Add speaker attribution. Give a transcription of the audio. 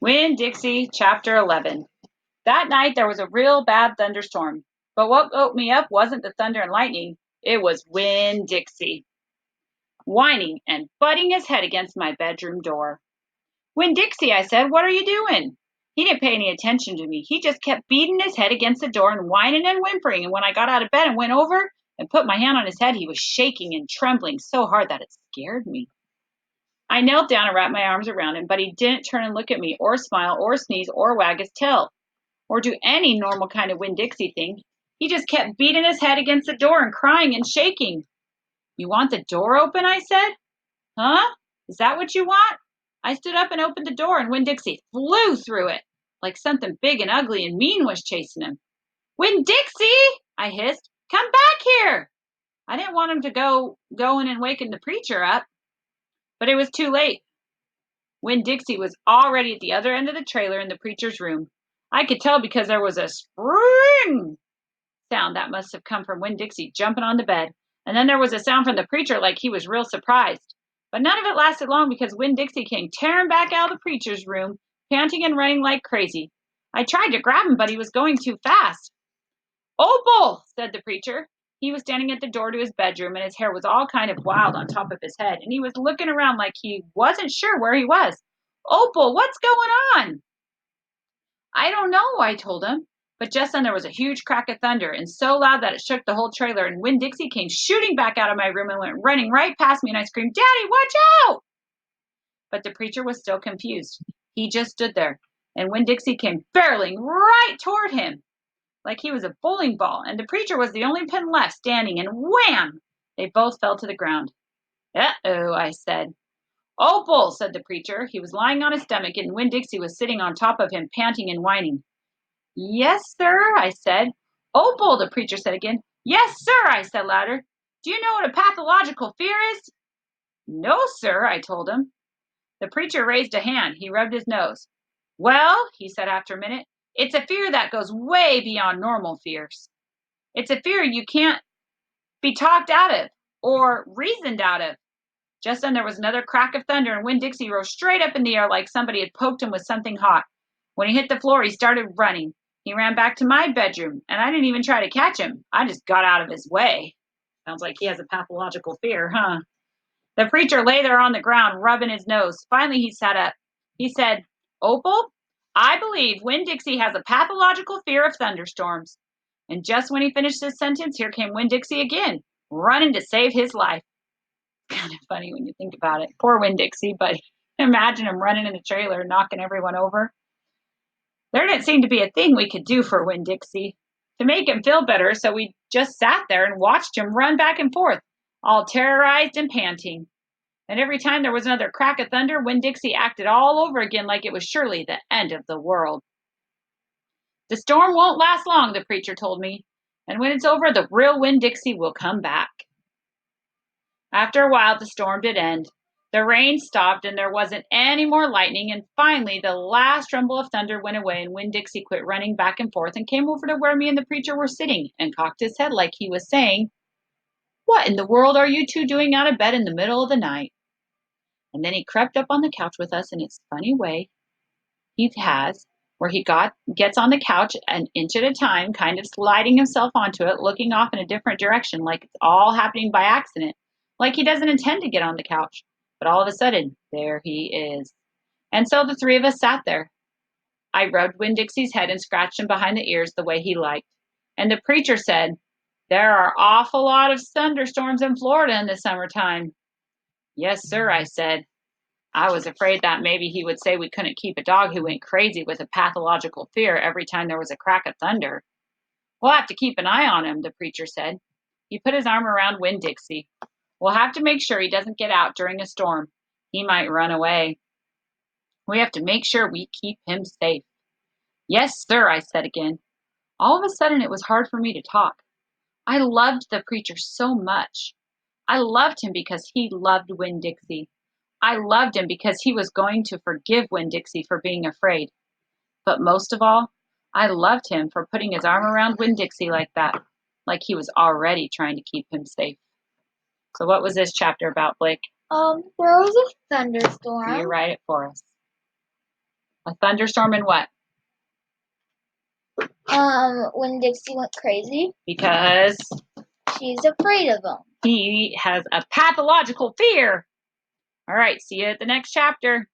Speaker 1: Winn Dixie, Chapter 11. That night there was a real bad thunderstorm. But what woke me up wasn't the thunder and lightning. It was Winn Dixie, whining and butting his head against my bedroom door. Winn Dixie, I said, what are you doing? He didn't pay any attention to me. He just kept beating his head against the door and whining and whimpering. And when I got out of bed and went over and put my hand on his head, he was shaking and trembling so hard that it scared me. I knelt down and wrapped my arms around him, but he didn't turn and look at me or smile or sneeze or wag his tail or do any normal kind of Winn Dixie thing. He just kept beating his head against the door and crying and shaking. You want the door open? I said. Huh? Is that what you want? I stood up and opened the door, and Winn Dixie flew through it like something big and ugly and mean was chasing him. Winn Dixie! I hissed. Come back here! I didn't want him to go going and waking the preacher up. But it was too late. Winn Dixie was already at the other end of the trailer in the preacher's room. I could tell because there was a spring sound that must have come from Winn Dixie jumping on the bed. And then there was a sound from the preacher like he was real surprised. But none of it lasted long because Winn Dixie came tearing back out of the preacher's room, panting and running like crazy. I tried to grab him, but he was going too fast. Opal, said the preacher. He was standing at the door to his bedroom, and his hair was all kind of wild on top of his head, and he was looking around like he wasn't sure where he was. Opal, what's going on? I don't know, I told him. But just then there was a huge crack of thunder, and so loud that it shook the whole trailer, and Winn Dixie came shooting back out of my room and went running right past me, and I screamed, Daddy, watch out! But the preacher was still confused. He just stood there, and Winn Dixie came barreling right toward him like he was a bowling ball, and the preacher was the only pin left standing, and wham! They both fell to the ground. Uh-oh, I said. Opal, said the preacher. He was lying on his stomach, and Winn Dixie was sitting on top of him, panting and whining. Yes, sir, I said. Opal, the preacher said again. Yes, sir, I said louder. Do you know what a pathological fear is? No, sir, I told him. The preacher raised a hand. He rubbed his nose. Well, he said after a minute, it's a fear that goes way beyond normal fears. It's a fear you can't be talked out of or reasoned out of. Just then there was another crack of thunder, and Winn Dixie rose straight up in the air like somebody had poked him with something hot. When he hit the floor, he started running. He ran back to my bedroom, and I didn't even try to catch him. I just got out of his way. Sounds like he has a pathological fear, huh? The preacher lay there on the ground, rubbing his nose. Finally, he sat up. He said, Opal, I believe Winn Dixie has a pathological fear of thunderstorms. And just when he finished his sentence, here came Winn Dixie again, running to save his life. Kind of funny when you think about it. Poor Winn Dixie, but imagine him running in the trailer, knocking everyone over. There didn't seem to be a thing we could do for Winn Dixie to make him feel better, so we just sat there and watched him run back and forth, all terrorized and panting. And every time there was another crack of thunder, Winn Dixie acted all over again like it was surely the end of the world. The storm won't last long, the preacher told me, and when it's over, the real Winn Dixie will come back. After a while, the storm did end. The rain stopped, and there wasn't any more lightning, and finally the last rumble of thunder went away, and Winn Dixie quit running back and forth and came over to where me and the preacher were sitting and cocked his head like he was saying, What in the world are you two doing out of bed in the middle of the night? And then he crept up on the couch with us in his funny way he has, where he gets on the couch an inch at a time, kind of sliding himself onto it, looking off in a different direction, like it's all happening by accident, like he doesn't intend to get on the couch. But all of a sudden, there he is. And so the three of us sat there. I rubbed Winn Dixie's head and scratched him behind the ears the way he liked. And the preacher said, There are awful lot of thunderstorms in Florida in the summertime. Yes, sir, I said. I was afraid that maybe he would say we couldn't keep a dog who went crazy with a pathological fear every time there was a crack of thunder. We'll have to keep an eye on him, the preacher said. He put his arm around Winn Dixie. We'll have to make sure he doesn't get out during a storm. He might run away. We have to make sure we keep him safe. Yes, sir, I said again. All of a sudden it was hard for me to talk. I loved the preacher so much. I loved him because he loved Winn Dixie. I loved him because he was going to forgive Winn Dixie for being afraid. But most of all, I loved him for putting his arm around Winn Dixie like that, like he was already trying to keep him safe. So what was this chapter about, Blake?
Speaker 2: There was a
Speaker 1: You
Speaker 2: thunderstorm.
Speaker 1: write it for us. A thunderstorm and what?
Speaker 2: Winn Dixie went crazy.
Speaker 1: Because
Speaker 2: she's afraid of him.
Speaker 1: He has a pathological fear. All right, see you at the next chapter.